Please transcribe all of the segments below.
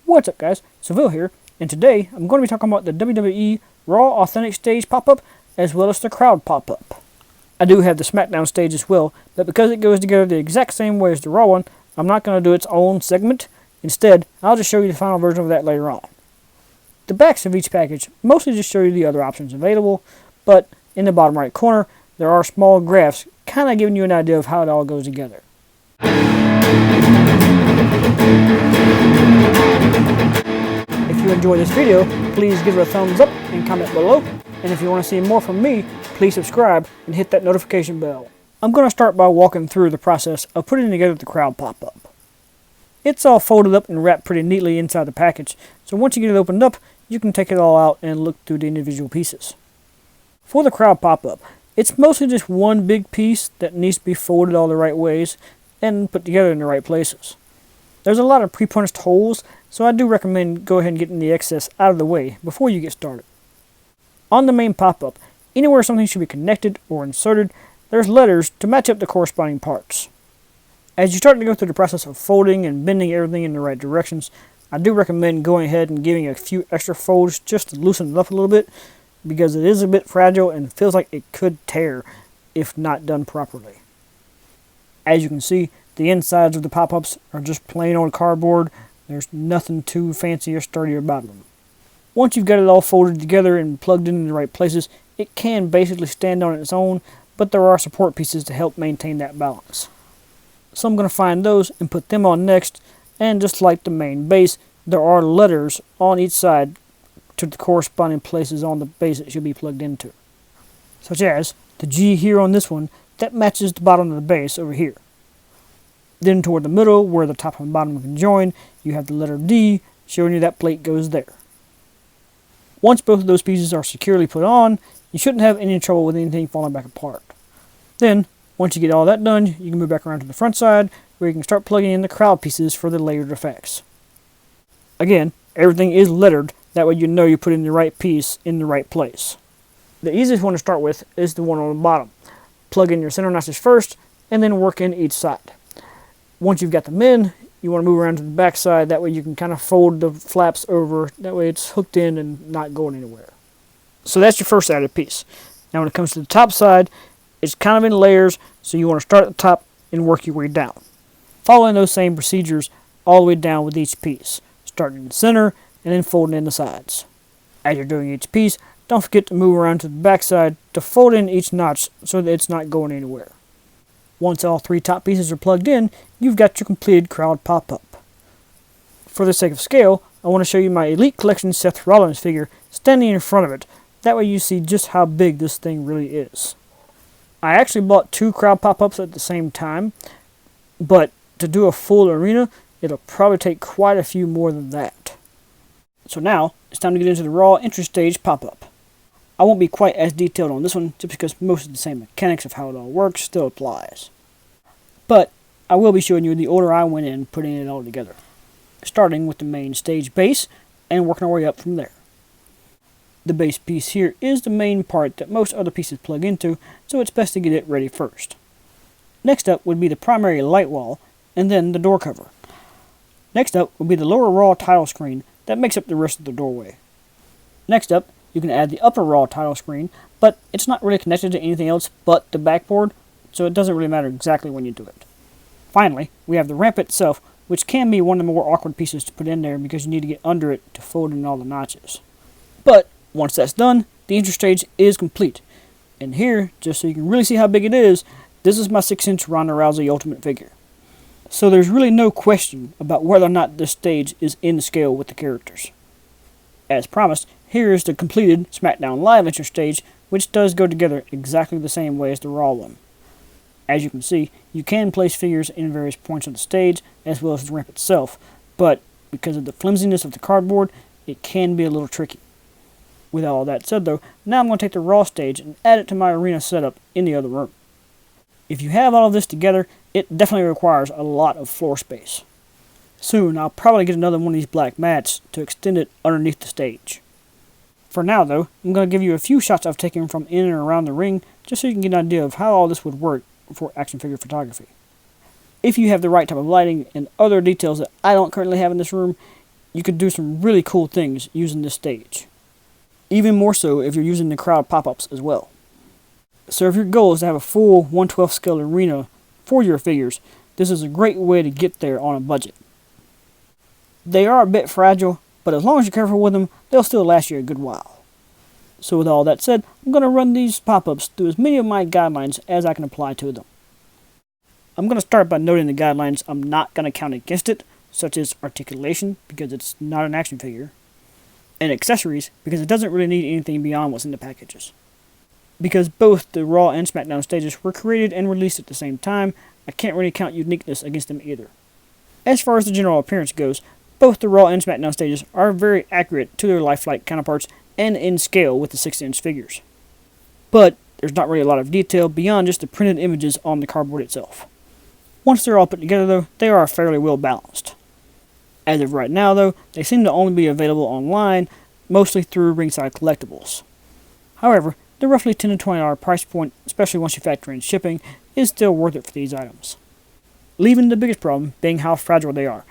What's up guys, Seville here, and today I'm going to be talking about the WWE Raw Authentic Stage pop-up as well as the Crowd pop-up. I do have the SmackDown stage as well, but because it goes together the exact same way as the Raw one, I'm not going to do its own segment. Instead, I'll just show you the final version of that later on. The backs of each package mostly just show you the other options available, but in the bottom right corner there are small graphs kind of giving you an idea of how it all goes together. If you enjoyed this video, please give it a thumbs up and comment below. And if you want to see more from me, please subscribe and hit that notification bell. I'm going to start by walking through the process of putting together the Crowd pop-up. It's all folded up and wrapped pretty neatly inside the package, so once you get it opened up, you can take it all out and look through the individual pieces. For the Crowd pop-up, it's mostly just one big piece that needs to be folded all the right ways and put together in the right places. There's a lot of pre-punched holes, so I do recommend go ahead and getting the excess out of the way before you get started. On the main pop-up, anywhere something should be connected or inserted, there's letters to match up the corresponding parts. As you start to go through the process of folding and bending everything in the right directions, I do recommend going ahead and giving a few extra folds just to loosen it up a little bit, because it is a bit fragile and feels like it could tear if not done properly. As you can see, the insides of the pop-ups are just plain old cardboard. There's nothing too fancy or sturdy about them. Once you've got it all folded together and plugged in the right places, it can basically stand on its own, but there are support pieces to help maintain that balance. So I'm going to find those and put them on next, and just like the main base, there are letters on each side to the corresponding places on the base it should be plugged into. Such as the G here on this one, that matches the bottom of the base over here. Then toward the middle, where the top and bottom conjoin, you have the letter D, showing you that plate goes there. Once both of those pieces are securely put on, you shouldn't have any trouble with anything falling back apart. Then, once you get all that done, you can move back around to the front side, where you can start plugging in the Crowd pieces for the layered effects. Again, everything is lettered, that way you know you're putting the right piece in the right place. The easiest one to start with is the one on the bottom. Plug in your center notches first, and then work in each side. Once you've got them in, you want to move around to the back side, that way you can kind of fold the flaps over, that way it's hooked in and not going anywhere. So that's your first added piece. Now when it comes to the top side, it's kind of in layers, so you want to start at the top and work your way down. Following those same procedures all the way down with each piece, starting in the center and then folding in the sides. As you're doing each piece, don't forget to move around to the back side to fold in each notch so that it's not going anywhere. Once all three top pieces are plugged in, you've got your completed Crowd pop-up. For the sake of scale, I want to show you my Elite Collection Seth Rollins figure standing in front of it. That way you see just how big this thing really is. I actually bought two Crowd pop-ups at the same time, but to do a full arena, it'll probably take quite a few more than that. So now, it's time to get into the Raw Entrance Stage pop-up. I won't be quite as detailed on this one, just because most of the same mechanics of how it all works still applies. But I will be showing you the order I went in putting it all together, starting with the main stage base and working our way up from there. The base piece here is the main part that most other pieces plug into, so it's best to get it ready first. Next up would be the primary light wall, and then the door cover. Next up would be the lower Raw title screen that makes up the rest of the doorway. Next up, you can add the upper Raw title screen, but it's not really connected to anything else but the backboard, so it doesn't really matter exactly when you do it. Finally, we have the ramp itself, which can be one of the more awkward pieces to put in there because you need to get under it to fold in all the notches. But once that's done, the entrance stage is complete. And here, just so you can really see how big it is, this is my 6-inch Ronda Rousey Ultimate figure. So there's really no question about whether or not this stage is in scale with the characters. As promised, here is the completed SmackDown Live entrance stage, which does go together exactly the same way as the Raw one. As you can see, you can place figures in various points of the stage, as well as the ramp itself, but because of the flimsiness of the cardboard, it can be a little tricky. With all that said though, now I'm going to take the Raw stage and add it to my arena setup in the other room. If you have all of this together, it definitely requires a lot of floor space. Soon I'll probably get another one of these black mats to extend it underneath the stage. For now though, I'm going to give you a few shots I've taken from in and around the ring, just so you can get an idea of how all this would work for action figure photography. If you have the right type of lighting and other details that I don't currently have in this room, you could do some really cool things using this stage. Even more so if you're using the crowd pop-ups as well. So if your goal is to have a full 1/12 scale arena for your figures, this is a great way to get there on a budget. They are a bit fragile, but as long as you're careful with them, they'll still last you a good while. So with all that said, I'm going to run these pop-ups through as many of my guidelines as I can apply to them. I'm going to start by noting the guidelines I'm not going to count against it, such as articulation, because it's not an action figure, and accessories, because it doesn't really need anything beyond what's in the packages. Because both the Raw and SmackDown stages were created and released at the same time, I can't really count uniqueness against them either. As far as the general appearance goes, both the Raw and SmackDown stages are very accurate to their lifelike counterparts and in scale with the 6-inch figures. But there's not really a lot of detail beyond just the printed images on the cardboard itself. Once they're all put together though, they are fairly well balanced. As of right now though, they seem to only be available online, mostly through Ringside Collectibles. However, the roughly $10 to $20 price point, especially once you factor in shipping, is still worth it for these items. Leaving the biggest problem being how fragile they are.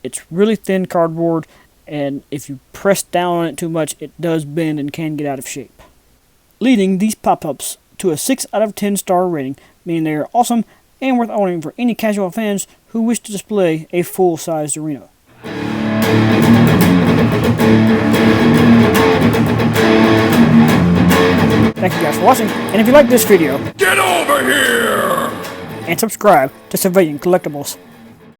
It's really thin cardboard, and if you press down on it too much, it does bend and can get out of shape. Leading these pop-ups to a 6 out of 10 star rating, meaning they are awesome and worth owning for any casual fans who wish to display a full-sized arena. Thank you guys for watching, and if you like this video, Get over here! and subscribe to Civilian Collectibles.